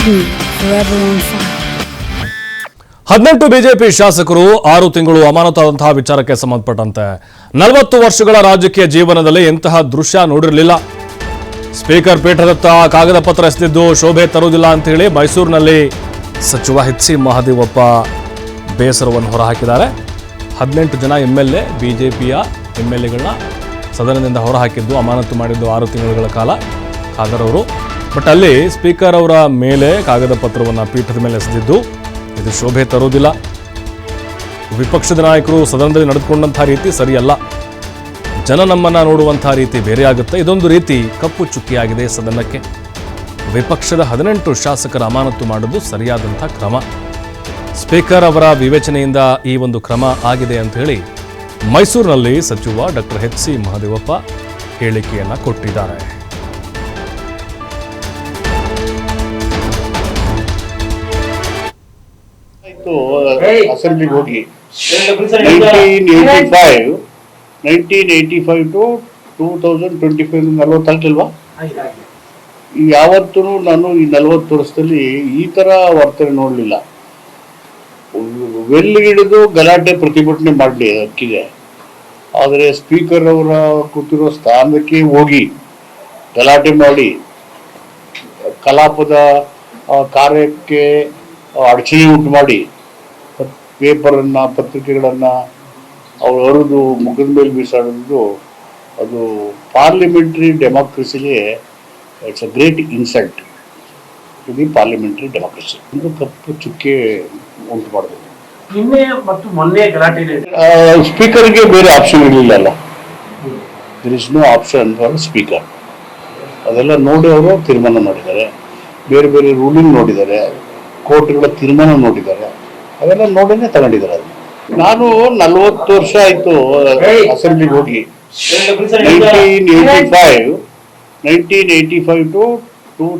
Hidden, forever on fire. 18 BJP ಶಾಸಕರು 6 ತಿಂಗಳು ಅಮಾನತಾದಂತಹ ವಿಚಾರಕ್ಕೆ ಸಂಬಂಧಪಟ್ಟಂತೆ 40 ವರ್ಷಗಳ ರಾಜಕೀಯ ಜೀವನದಲ್ಲಿ ಎಂತಹ ದೃಶ್ಯ ನೋಡಿರಲಿಲ್ಲ. ಸ್ಪೀಕರ್ ಪೀಠದತ್ತ ಕಾಗದ ಪತ್ರ ಎಸೆದಿದ್ದು ಶೋಭೆ ತರುವುದಿಲ್ಲ ಅಂತ ಹೇಳಿ ಮೈಸೂರಿನಲ್ಲಿ ಸಚಿವ ಎಚ್ ಸಿ ಮಹದೇವಪ್ಪ ಬೇಸರವನ್ನು ಹೊರಹಾಕಿದ್ದಾರೆ. 18 ಜನ ಎಂಎಲ್ಎ ಬಿಜೆಪಿಯ ಎಂಎಲ್ಎಗಳನ್ನ ಸದನದಿಂದ ಹೊರಹಾಕಿದ್ದು, ಅಮಾನತು ಮಾಡಿದ್ದು 6 ತಿಂಗಳ ಕಾಲ ಖಾದರ್ ಅವರು. ಬಟ್ ಅಲ್ಲಿ ಸ್ಪೀಕರ್ ಅವರ ಮೇಲೆ ಕಾಗದ ಪತ್ರವನ್ನು ಪೀಠದ ಮೇಲೆ ಎಸೆದಿದ್ದು ಇದು ಶೋಭೆ ತರುವುದಿಲ್ಲ. ವಿಪಕ್ಷದ ನಾಯಕರು ಸದನದಲ್ಲಿ ನಡೆದುಕೊಂಡಂತಹ ರೀತಿ ಸರಿಯಲ್ಲ. ಜನ ನಮ್ಮನ್ನು ನೋಡುವಂತಹ ರೀತಿ ಬೇರೆಯಾಗುತ್ತೆ. ಇದೊಂದು ರೀತಿ ಕಪ್ಪು ಚುಕ್ಕಿಯಾಗಿದೆ ಸದನಕ್ಕೆ. ವಿಪಕ್ಷದ 18 ಶಾಸಕರ ಅಮಾನತು ಮಾಡುವುದು ಸರಿಯಾದಂಥ ಕ್ರಮ. ಸ್ಪೀಕರ್ ಅವರ ವಿವೇಚನೆಯಿಂದ ಈ ಒಂದು ಕ್ರಮ ಆಗಿದೆ ಅಂತ ಹೇಳಿ ಮೈಸೂರಿನಲ್ಲಿ ಸಚಿವ ಡಾಕ್ಟರ್ ಎಚ್ ಸಿ ಮಹದೇವಪ್ಪ ಹೇಳಿಕೆಯನ್ನು ಕೊಟ್ಟಿದ್ದಾರೆ. ಅಸೆಂಬ್ಲಿಗೆ ಹೋಗಿ 1985 ಟು 2025 40 ಆಗ್ಲಿಲ್ವಾ? ಯಾವತ್ತೂ ನಾನು ಈ 40 ವರ್ಷದಲ್ಲಿ ಈ ತರ ವರ್ತನೆ ನೋಡಲಿಲ್ಲ. ಹಿಡಿದು ಗಲಾಟೆ ಪ್ರತಿಭಟನೆ ಮಾಡಲಿ ಅದಕ್ಕಿದೆ, ಆದರೆ ಸ್ಪೀಕರ್ ಅವರ ಕೂತಿರೋ ಸ್ಥಾನಕ್ಕೆ ಹೋಗಿ ಗಲಾಟೆ ಮಾಡಿ ಕಲಾಪದ ಕಾರ್ಯಕ್ಕೆ ಅಡಚಣೆ ಉಂಟು ಮಾಡಿ ಪೇಪರನ್ನು ಪತ್ರಿಕೆಗಳನ್ನು ಅವ್ರು ಹರಿದು ಮುಖದ ಮೇಲೆ ಬೀಸಾಡೋದು ಅದು ಪಾರ್ಲಿಮೆಂಟ್ರಿ ಡೆಮಾಕ್ರಸಿಗೆ it's a great insult to the parliamentary democracy. ಒಂದು ಕಪ್ಪು ಚುಕ್ಕೆ ಉಂಟು ಮಾಡಬೇಕು. ನಿನ್ನೆ ಮತ್ತು ಮೊನ್ನೆ ಗಲಾಟೆ ಸ್ಪೀಕರ್ಗೆ ಬೇರೆ ಆಪ್ಷನ್ ಇರಲಿಲ್ಲ. There is no option for speaker. ಅದೆಲ್ಲ ನೋಡಿ ಅವರು ತೀರ್ಮಾನ ಮಾಡಿದ್ದಾರೆ. ಬೇರೆ ಬೇರೆ ರೂಲಿಂಗ್ ನೋಡಿದ್ದಾರೆ, ಕೋರ್ಟ್ಗಳ ತೀರ್ಮಾನ ನೋಡಿದ್ದಾರೆ, ಅವೆಲ್ಲ ನೋಡಿನೇ ತಗೊಂಡಿದ್ದಾರೆ. ಅದನ್ನು ನಾನು 40 ವರ್ಷ ಆಯಿತು ಅಸೆಂಬ್ಲಿಗೆ ಹೋಗಿ 1985 ಟು 2000